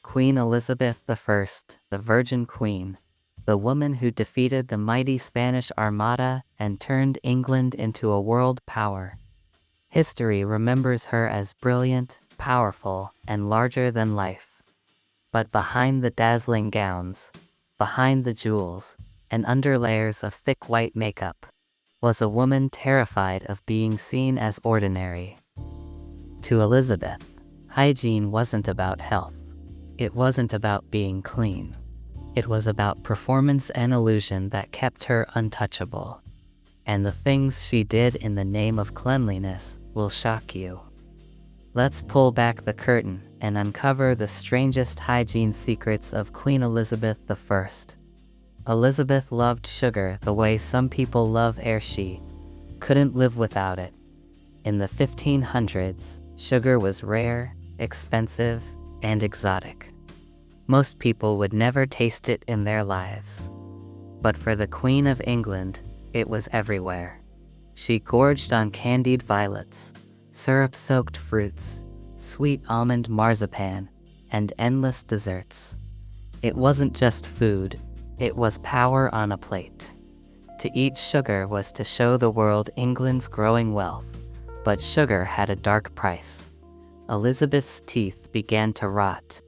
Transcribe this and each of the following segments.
Queen Elizabeth I, the Virgin Queen, the woman who defeated the mighty Spanish Armada and turned England into a world power. History remembers her as brilliant, powerful, and larger than life. But behind the dazzling gowns, behind the jewels, and under layers of thick white makeup, was a woman terrified of being seen as ordinary. To Elizabeth, hygiene wasn't about health. It wasn't about being clean. It was about performance and illusion that kept her untouchable. And the things she did in the name of cleanliness will shock you. Let's pull back the curtain and uncover the strangest hygiene secrets of Queen Elizabeth I. Elizabeth loved sugar the way some people love air. She couldn't live without it. In the 1500s, sugar was rare, expensive, and exotic. Most people would never taste it in their lives. But for the Queen of England, it was everywhere. She gorged on candied violets, syrup-soaked fruits, sweet almond marzipan, and endless desserts. It wasn't just food, it was power on a plate. To eat sugar was to show the world England's growing wealth, but sugar had a dark price. Elizabeth's teeth began to rot.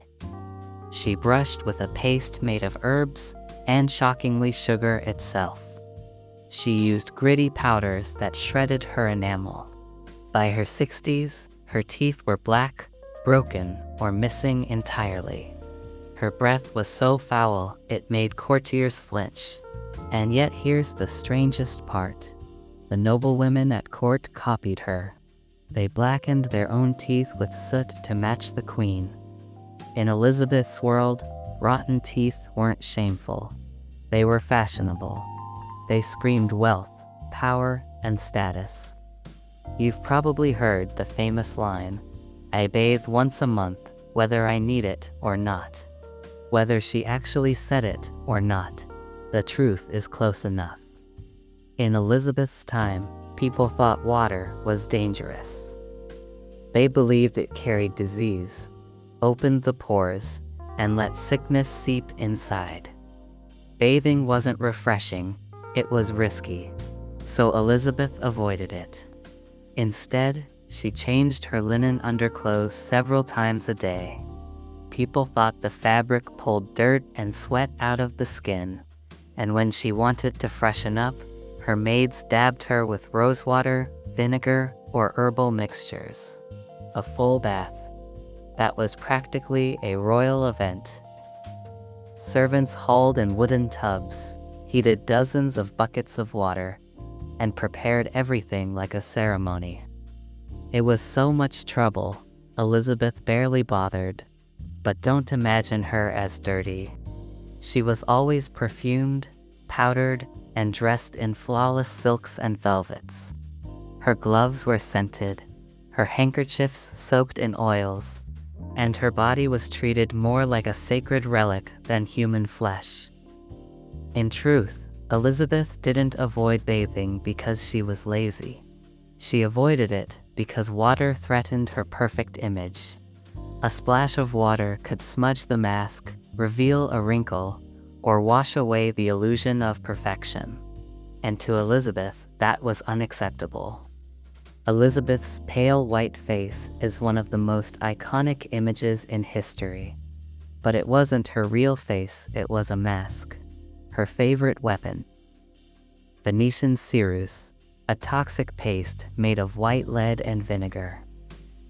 She brushed with a paste made of herbs and, shockingly, sugar itself. She used gritty powders that shredded her enamel. By her 60s, her teeth were black, broken, or missing entirely. Her breath was so foul it made courtiers flinch. And yet here's the strangest part. The noblewomen at court copied her. They blackened their own teeth with soot to match the queen. In Elizabeth's world, rotten teeth weren't shameful. They were fashionable. They screamed wealth, power, and status. You've probably heard the famous line, "I bathe once a month, whether I need it or not." Whether she actually said it or not, the truth is close enough. In Elizabeth's time, people thought water was dangerous. They believed it carried disease, opened the pores, and let sickness seep inside. Bathing wasn't refreshing, it was risky, so Elizabeth avoided it. Instead, she changed her linen underclothes several times a day. People thought the fabric pulled dirt and sweat out of the skin, and when she wanted to freshen up, her maids dabbed her with rosewater, vinegar, or herbal mixtures. A full bath. That was practically a royal event. Servants hauled in wooden tubs, heated dozens of buckets of water, and prepared everything like a ceremony. It was so much trouble, Elizabeth barely bothered. But don't imagine her as dirty. She was always perfumed, powdered, and dressed in flawless silks and velvets. Her gloves were scented, her handkerchiefs soaked in oils, and her body was treated more like a sacred relic than human flesh. In truth, Elizabeth didn't avoid bathing because she was lazy. She avoided it because water threatened her perfect image. A splash of water could smudge the mask, reveal a wrinkle, or wash away the illusion of perfection. And to Elizabeth, that was unacceptable. Elizabeth's pale white face is one of the most iconic images in history. But it wasn't her real face, it was a mask. Her favorite weapon. Venetian ceruse, a toxic paste made of white lead and vinegar.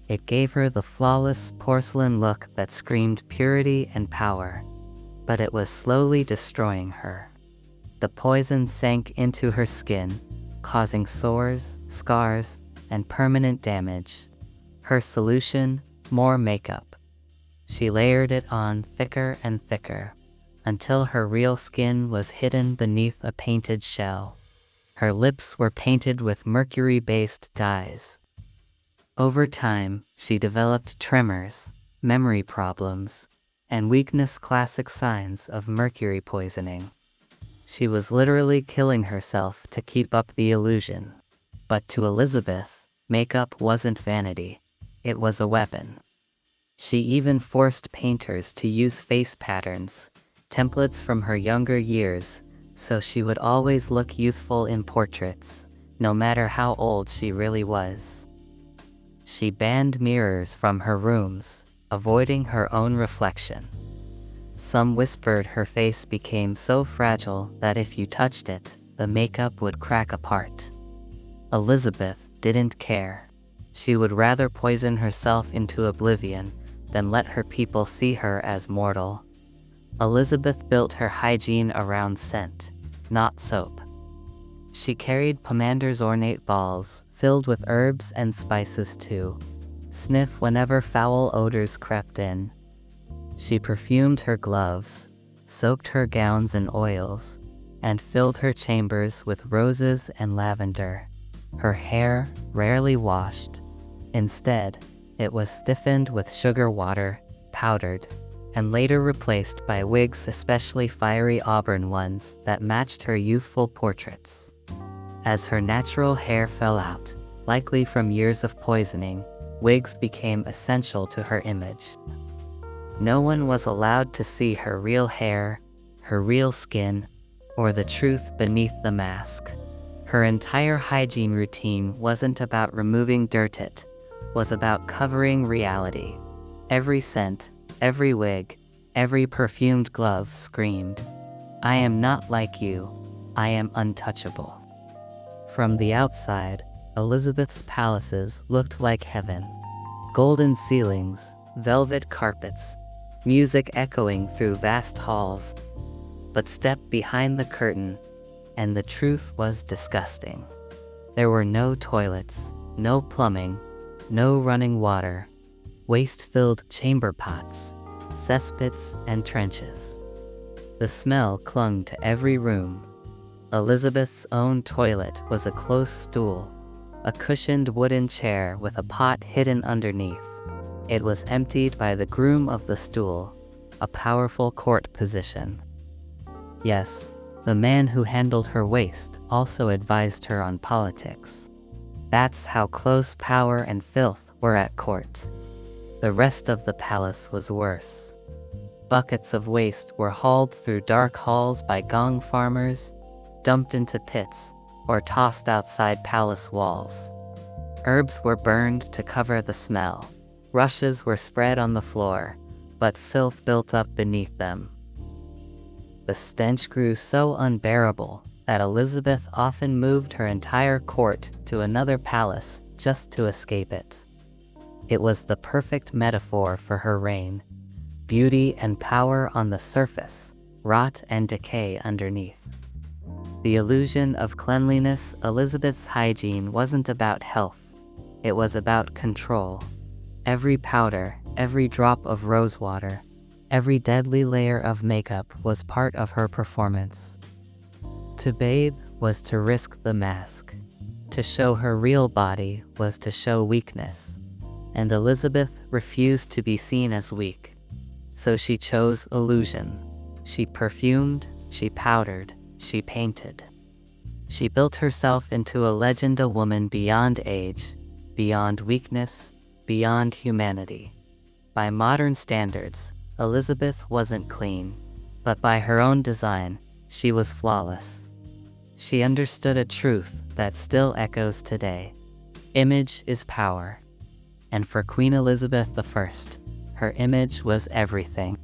It gave her the flawless porcelain look that screamed purity and power, but it was slowly destroying her. The poison sank into her skin, causing sores, scars, and permanent damage. Her solution? More makeup. She layered it on thicker and thicker, until her real skin was hidden beneath a painted shell. Her lips were painted with mercury-based dyes. Over time, she developed tremors, memory problems, and weakness, classic signs of mercury poisoning. She was literally killing herself to keep up the illusion. But to Elizabeth, makeup wasn't vanity. It was a weapon. She even forced painters to use face patterns, templates from her younger years, so she would always look youthful in portraits, no matter how old she really was. She banned mirrors from her rooms, avoiding her own reflection. Some whispered her face became so fragile that if you touched it, the makeup would crack apart. Elizabeth didn't care. She would rather poison herself into oblivion than let her people see her as mortal. Elizabeth built her hygiene around scent, not soap. She carried Pomander's ornate balls, filled with herbs and spices to sniff whenever foul odors crept in. She perfumed her gloves, soaked her gowns in oils, and filled her chambers with roses and lavender. Her hair, rarely washed. Instead, it was stiffened with sugar water, powdered, and later replaced by wigs, especially fiery auburn ones that matched her youthful portraits. As her natural hair fell out, likely from years of poisoning, wigs became essential to her image. No one was allowed to see her real hair, her real skin, or the truth beneath the mask. Her entire hygiene routine wasn't about removing dirt, it was about covering reality. Every scent, every wig, every perfumed glove screamed, "I am not like you, I am untouchable." From the outside, Elizabeth's palaces looked like heaven. Golden ceilings, velvet carpets, music echoing through vast halls. But step behind the curtain, and the truth was disgusting. There were no toilets, no plumbing, no running water, waste-filled chamber pots, cesspits, and trenches. The smell clung to every room. Elizabeth's own toilet was a close stool, a cushioned wooden chair with a pot hidden underneath. It was emptied by the groom of the stool, a powerful court position. Yes, the man who handled her waste also advised her on politics. That's how close power and filth were at court. The rest of the palace was worse. Buckets of waste were hauled through dark halls by gong farmers, dumped into pits, or tossed outside palace walls. Herbs were burned to cover the smell. Rushes were spread on the floor, but filth built up beneath them. The stench grew so unbearable that Elizabeth often moved her entire court to another palace just to escape it. It was the perfect metaphor for her reign: beauty and power on the surface, rot and decay underneath. The illusion of cleanliness. Elizabeth's hygiene wasn't about health, it was about control. Every powder, every drop of rosewater, every deadly layer of makeup was part of her performance. To bathe was to risk the mask. To show her real body was to show weakness. And Elizabeth refused to be seen as weak. So she chose illusion. She perfumed, she powdered, she painted. She built herself into a legend, a woman beyond age, beyond weakness, beyond humanity. By modern standards, Elizabeth wasn't clean, but by her own design, she was flawless. She understood a truth that still echoes today: image is power. And for Queen Elizabeth I, her image was everything.